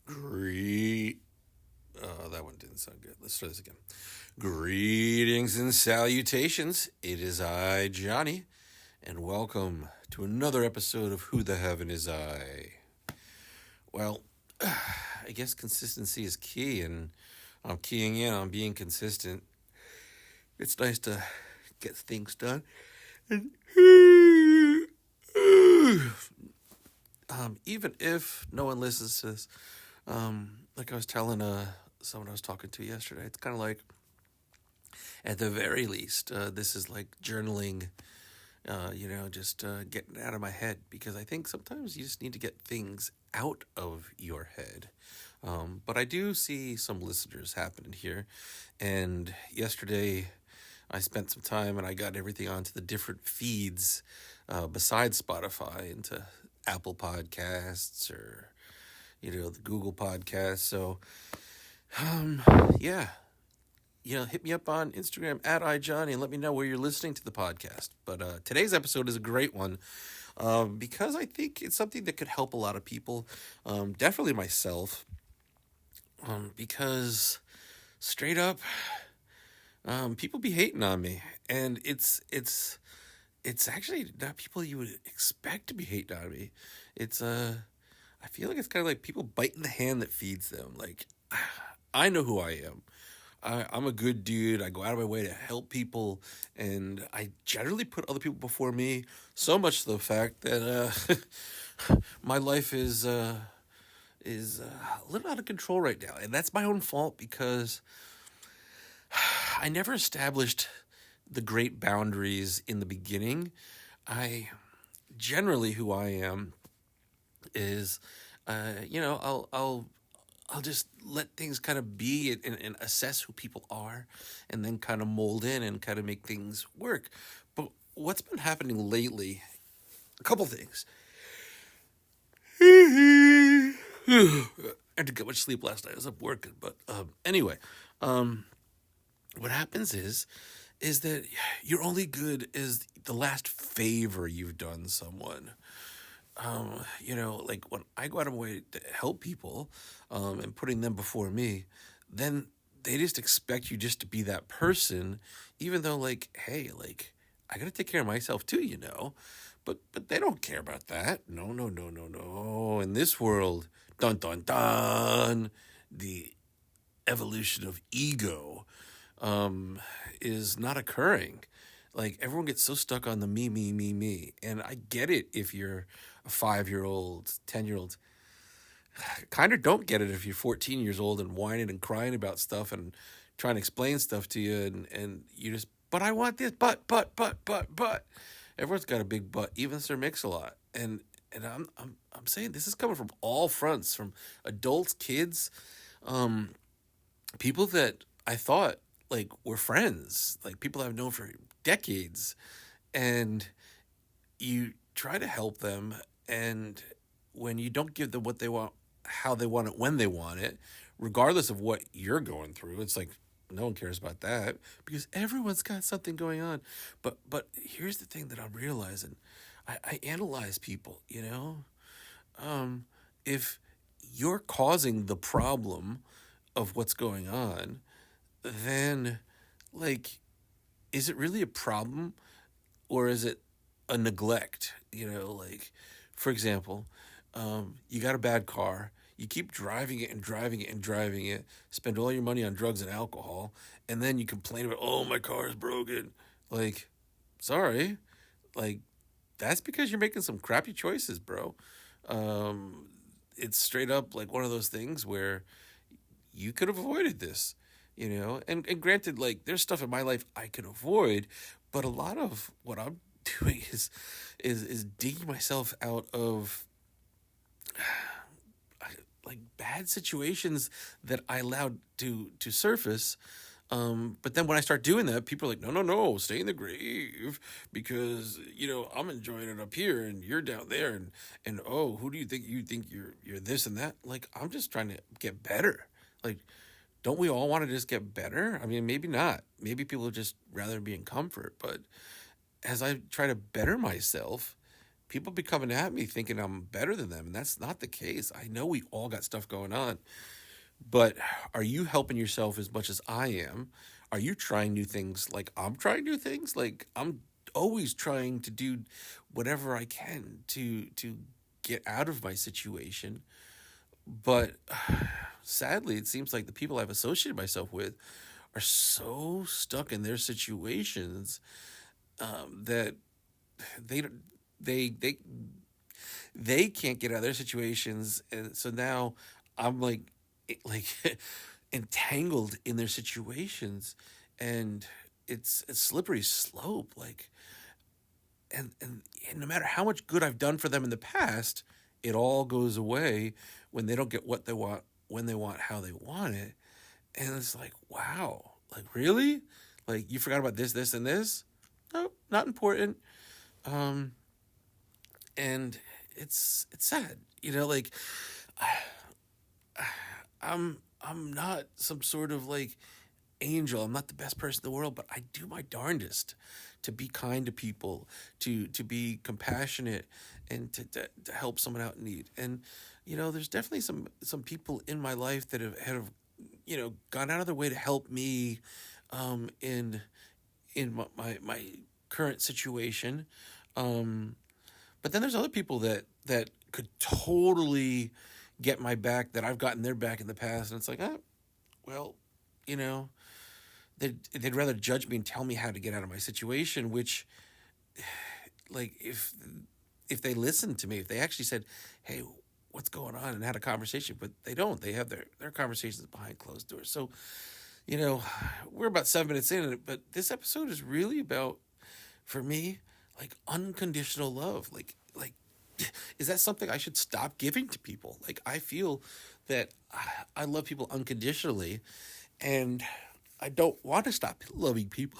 That one didn't sound good. Let's try this again. Greetings and salutations. It is I, Johnny, and welcome to another episode of Who the Heaven Is I. Well, I guess consistency is key, and I'm keying in on being consistent. It's nice to get things done. And even if no one listens to this, like I was telling someone I was talking to yesterday, it's kind of like, at the very least, this is like journaling, just getting it out of my head, because I think sometimes you just need to get things out of your head. But I do see some listeners happening here, and yesterday I spent some time and I got everything onto the different feeds besides Spotify, into Apple Podcasts or the Google Podcasts. So yeah, hit me up on Instagram at iJohnni and let me know where you're listening to the podcast. But today's episode is a great one because I think it's something that could help a lot of people, definitely myself, because straight up, people be hating on me, and it's actually not people you would expect to be hating on me. It's I feel like it's kind of like people biting the hand that feeds them. Like, I know who I am. I'm a good dude. I go out of my way to help people, and I generally put other people before me. So much to the fact that my life is a little out of control right now, and that's my own fault because I never established the great boundaries in the beginning. I generally who I am is, I'll just let things kind of be and assess who people are, and then kind of mold in and kind of make things work. But what's been happening lately? A couple things. I didn't get much sleep last night. I was up working, but anyway, what happens is that you're only good as the last favor you've done someone. Like when I go out of my way to help people, and putting them before me, then they just expect you just to be that person, even though, like, hey, like, I gotta take care of myself too. But they don't care about that. No, no, no, no, no. In this world, dun dun dun, the evolution of ego is not occurring. Like, everyone gets so stuck on the me, me, me, me. And I get it if you're a 5-year-old, 10-year-old. Kind of don't get it if you're 14 years old and whining and crying about stuff and trying to explain stuff to you, and you just, but I want this, but. Everyone's got a big butt, even Sir Mix-a-Lot. And I'm saying this is coming from all fronts, from adults, kids, people that I thought like were friends, like people I've known for decades, and you try to help them, and when you don't give them what they want, how they want it, when they want it, regardless of what you're going through, it's like no one cares about that because everyone's got something going on. But here's the thing that I'm realizing: I analyze people. If you're causing the problem of what's going on, then, like, is it really a problem, or is it a neglect? Like, for example, you got a bad car, you keep driving it and driving it and driving it, spend all your money on drugs and alcohol, and then you complain about, oh, my car is broken. Like, sorry, like, that's because you're making some crappy choices, bro. It's straight up like one of those things where you could have avoided this. And granted, like, there's stuff in my life I could avoid, but a lot of what I'm doing is digging myself out of like bad situations that I allowed to surface. But then when I start doing that, people are like, no, no, no, stay in the grave because, I'm enjoying it up here and you're down there. And oh, who do you think you're this and that? Like, I'm just trying to get better. Like, don't we all want to just get better? I mean, maybe not. Maybe people would just rather be in comfort. But as I try to better myself, people be coming at me thinking I'm better than them, and that's not the case. I know we all got stuff going on, but are you helping yourself as much as I am? Are you trying new things like I'm trying new things? Like I'm always trying to do whatever I can to get out of my situation. But sadly, it seems like the people I've associated myself with are so stuck in their situations that they don't- they they can't get out of their situations, and so now I'm like entangled in their situations, and it's a slippery slope. Like, and no matter how much good I've done for them in the past, it all goes away when they don't get what they want, when they want, how they want it. And it's like, wow, like really? Like you forgot about this, this, and this? No, not important. Um, and it's sad, like I'm not some sort of like angel. I'm not the best person in the world, but I do my darndest to be kind to people, to be compassionate, and to help someone out in need. And there's definitely some people in my life that have gone out of their way to help me in my current situation. But then there's other people that could totally get my back that I've gotten their back in the past, and it's like, well, you know, they'd rather judge me and tell me how to get out of my situation. Which, like, if they listened to me, if they actually said, "Hey, what's going on?" and had a conversation, but they don't. They have their conversations behind closed doors. So, we're about 7 minutes in, but this episode is really about, for me, like unconditional love. Like, is that something I should stop giving to people? Like, I feel that I love people unconditionally, and I don't want to stop loving people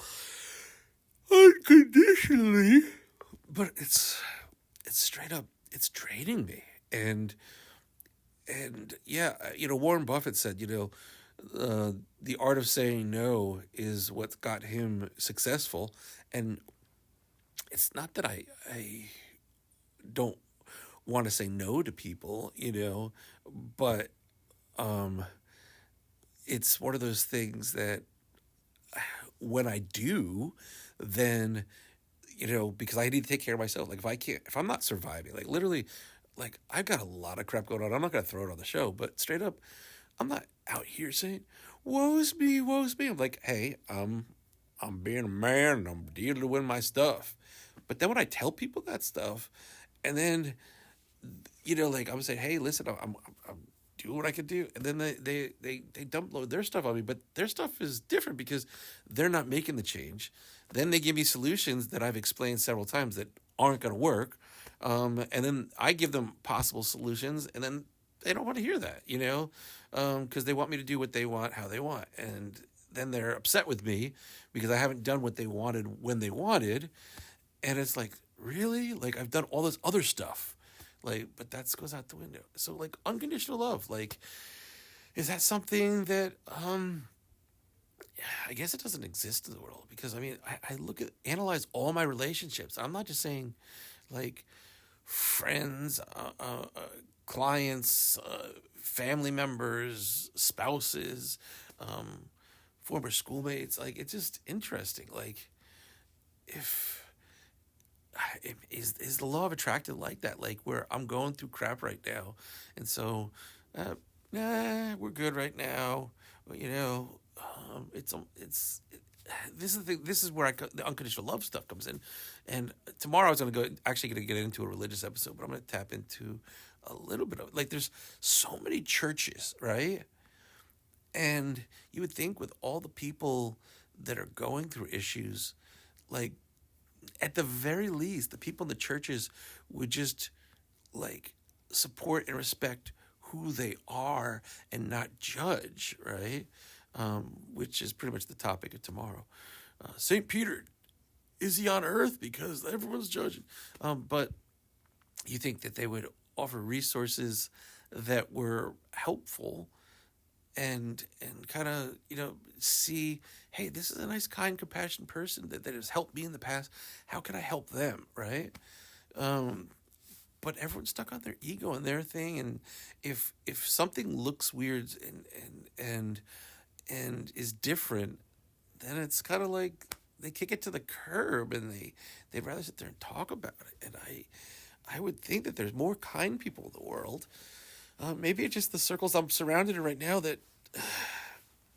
unconditionally. But it's straight up, it's draining me. And yeah, Warren Buffett said, the art of saying no is what got him successful. And it's not that I don't want to say no to people, but um, it's one of those things that when I do, then, because I need to take care of myself. Like if I'm not surviving, like literally, like I've got a lot of crap going on. I'm not going to throw it on the show, but straight up, I'm not out here saying, woe's me, woe's me. I'm like, hey, I'm being a man and I'm dealing with my stuff. But then when I tell people that stuff, and then, like I'm saying, hey, listen, I'm doing what I can do, and then they dump load their stuff on me, but their stuff is different because they're not making the change. Then they give me solutions that I've explained several times that aren't going to work, and then I give them possible solutions, and then they don't want to hear that, because they want me to do what they want, how they want, and then they're upset with me because I haven't done what they wanted when they wanted, and it's like, really? Like I've done all this other stuff, like, but that goes out the window. So like unconditional love, like, is that something that I guess it doesn't exist in the world? Because I mean, I analyze all my relationships. I'm not just saying like friends, clients, family members, spouses, former schoolmates. Like it's just interesting. Like if is the law of attraction like that? Like where I'm going through crap right now, and so, nah, we're good right now. It's this is the thing. This is where the unconditional love stuff comes in. And tomorrow I was actually going to get into a religious episode, but I'm going to tap into a little bit of like. There's so many churches, right? And you would think with all the people that are going through issues, like at the very least, the people in the churches would just like support and respect who they are and not judge, right? Which is pretty much the topic of tomorrow. St. Peter, is he on earth? Because everyone's judging. But you think that they would offer resources that were helpful and kind of see, hey, this is a nice, kind, compassionate person that has helped me in the past. How can I help them, right? but everyone's stuck on their ego and their thing. And if something looks weird and is different, then it's kind of like they kick it to the curb, and they'd rather sit there and talk about it. And I would think that there's more kind people in the world. Maybe it's just the circles I'm surrounded in right now that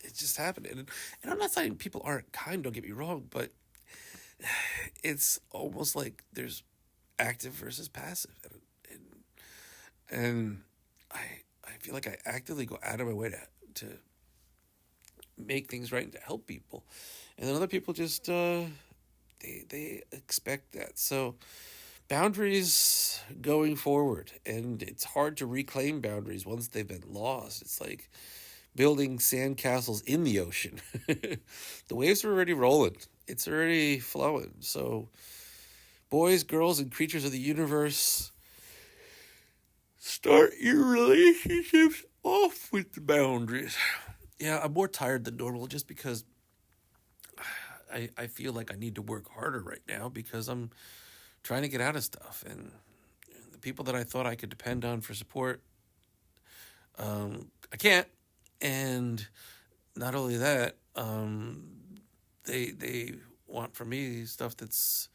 it's just happening. And I'm not saying people aren't kind, don't get me wrong, but it's almost like there's active versus passive. And I feel like I actively go out of my way to make things right and to help people. And then other people just, they expect that. So boundaries going forward, and it's hard to reclaim boundaries once they've been lost. It's like building sandcastles in the ocean. The waves are already rolling. It's already flowing. So boys, girls, and creatures of the universe, start your relationships off with the boundaries. Yeah, I'm more tired than normal just because I feel like I need to work harder right now because I'm trying to get out of stuff. And the people that I thought I could depend on for support, I can't. And not only that, they want from me stuff that's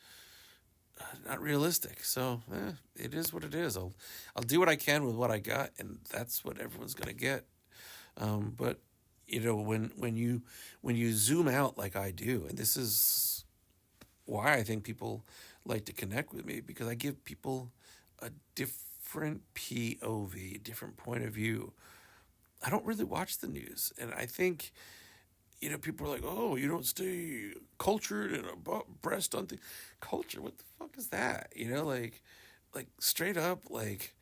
not realistic. So it is what it is. I'll do what I can with what I got, and that's what everyone's gonna get. But you know, when you zoom out like I do, and this is why I think people like to connect with me, because I give people a different POV, different point of view. I don't really watch the news, and I think, you know, people are like, "Oh, you don't stay cultured and abreast on things." Culture, what the fuck is that? You know, like straight up, like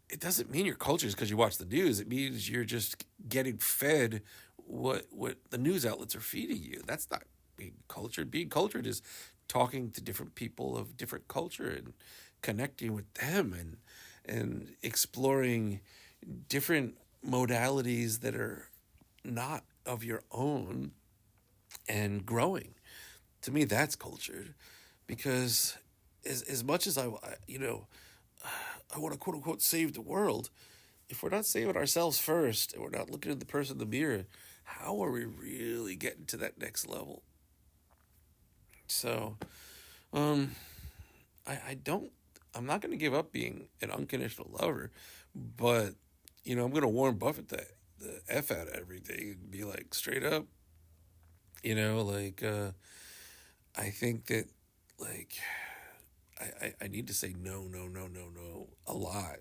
it doesn't mean your culture is because you watch the news. It means you're just getting fed what the news outlets are feeding you. That's not being cultured. Being cultured is talking to different people of different culture and connecting with them and exploring different modalities that are not of your own and growing. To me, that's cultured, because as much as I want to quote unquote save the world, if we're not saving ourselves first and we're not looking at the person in the mirror, how are we really getting to that next level? So, I don't, I'm not going to give up being an unconditional lover, but, you know, I'm going to Warren Buffett the F out of everything and be like, straight up, you know, like, I think that, like, I need to say no, no, no, no, no a lot.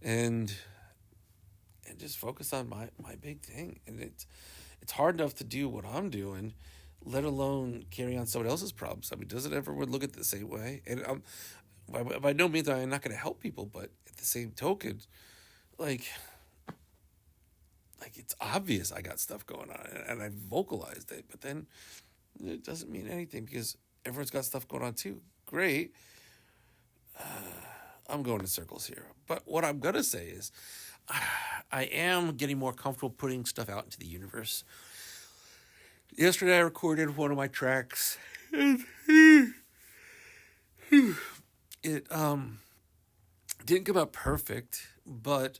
And just focus on my big thing. And it's hard enough to do what I'm doing, let alone carry on someone else's problems. I mean, doesn't everyone look at it the same way? And by no means I'm not going to help people, but at the same token, like it's obvious I got stuff going on, and I vocalized it, but then it doesn't mean anything because everyone's got stuff going on too. Great. I'm going in circles here. But what I'm going to say is I am getting more comfortable putting stuff out into the universe. Yesterday I recorded one of my tracks. It didn't come out perfect, but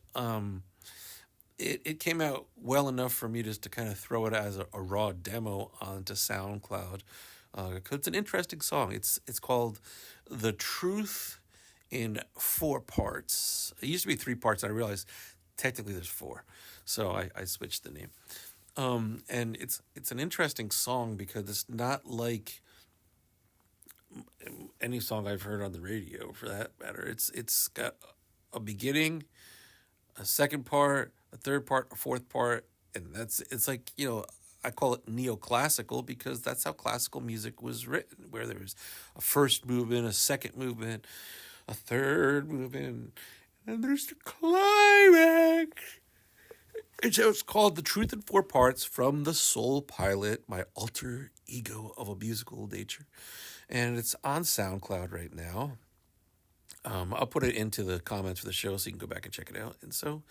it came out well enough for me just to kind of throw it as a raw demo onto SoundCloud. Cause it's an interesting song. It's called "The Truth in 4 parts." It used to be 3 parts. I realized technically there's 4, so I switched the name. And it's an interesting song because it's not like any song I've heard on the radio, for that matter. It's got a beginning, a second part, a third part, a fourth part, and it's like, you know, I call it neoclassical because that's how classical music was written, where there was a first movement, a second movement, a third movement, and there's the climax. And so it's called "The Truth in 4 Parts" from the SoulPilot, my alter ego of a musical nature. And it's on SoundCloud right now. I'll put it into the comments for the show so you can go back and check it out. And so,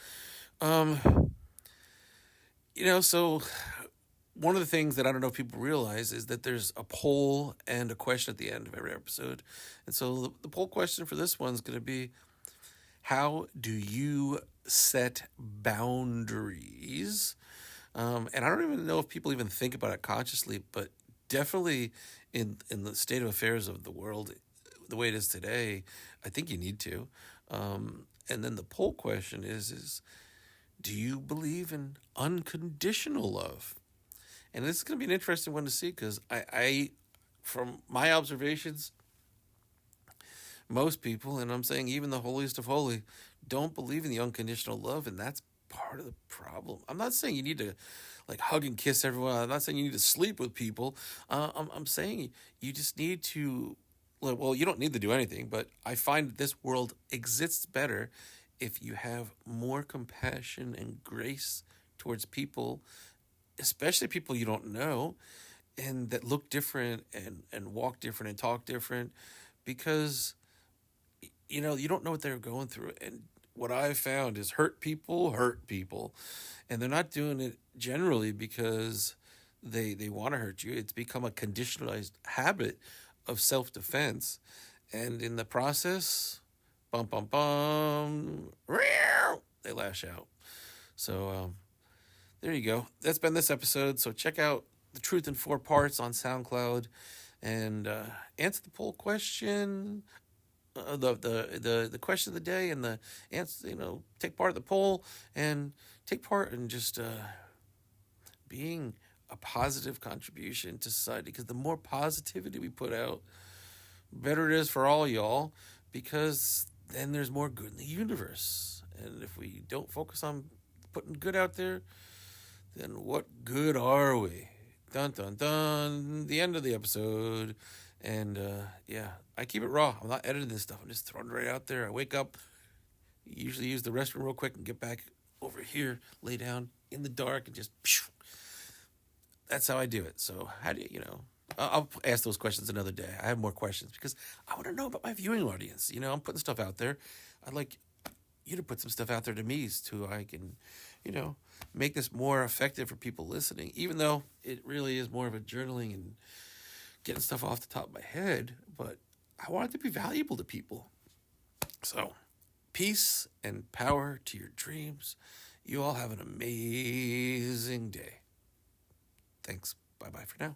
you know, so one of the things that I don't know if people realize is that there's a poll and a question at the end of every episode. And so the poll question for this one's going to be, how do you set boundaries? And I don't even know if people even think about it consciously, but definitely in the state of affairs of the world, the way it is today, I think you need to. And then the poll question is do you believe in unconditional love? And this is going to be an interesting one to see because from my observations, most people, and I'm saying even the holiest of holy, don't believe in the unconditional love, and that's part of the problem. I'm not saying you need to like hug and kiss everyone. I'm not saying you need to sleep with people. I'm saying you just need to. Well, you don't need to do anything, but I find that this world exists better if you have more compassion and grace towards people, especially people you don't know and that look different and walk different and talk different, because you don't know what they're going through. And what I've found is hurt people, and they're not doing it generally because they want to hurt you. It's become a conditionalized habit of self-defense, and in the process, bum bum bum, they lash out. So there you go. That's been this episode. So check out The Truth in 4 Parts on SoundCloud, and answer the poll question, the question of the day, and the answer. Take part of the poll and take part in just being a positive contribution to society. Because the more positivity we put out, better it is for all y'all. Because then there's more good in the universe. And if we don't focus on putting good out there, then what good are we? Dun dun dun. The end of the episode. And yeah, I keep it raw. I'm not editing this stuff. I'm just throwing it right out there. I wake up, usually use the restroom real quick and get back over here, lay down in the dark, and just phew. That's how I do it. So how do I'll ask those questions another day. I have more questions because I want to know about my viewing audience. I'm putting stuff out there. I'd like you to put some stuff out there to me so I can, make this more effective for people listening, even though it really is more of a journaling and getting stuff off the top of my head, but I want it to be valuable to people. So, peace and power to your dreams. You all have an amazing day. Thanks. Bye-bye for now.